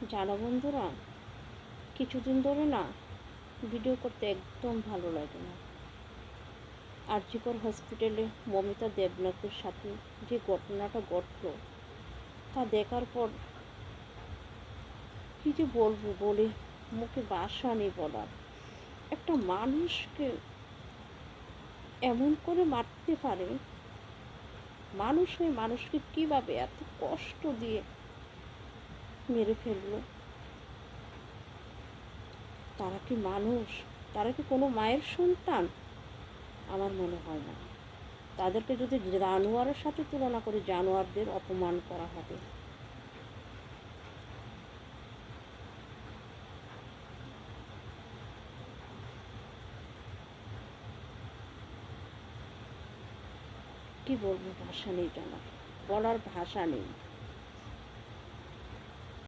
জানো বন্ধুরা, কিছুদিন ধরে না ভিডিও করতে একদম ভালো লাগে না। আরজিকর হসপিটালে মমিতা দেবনাথের সাথে যে ঘটনাটা ঘটলো তা দেখার পর কী যে বলবো, বলে মুখে ভাষা নেই বলার। একটা মানুষকে এমন করে মারতে পারে, মানুষ হয়ে মানুষকে কীভাবে এত কষ্ট দিয়ে মেরে ফেললো? তারা কি মানুষ? তারা কি কোনো মায়ের সন্তান? আমার মনে হয় না। তাদেরকে যদি জানোয়ারের সাথে তুলনা করে জানোয়ারদের অপমান করা হবে। কি বলবো, ভাষা নেই, জানা বলার ভাষা নেই।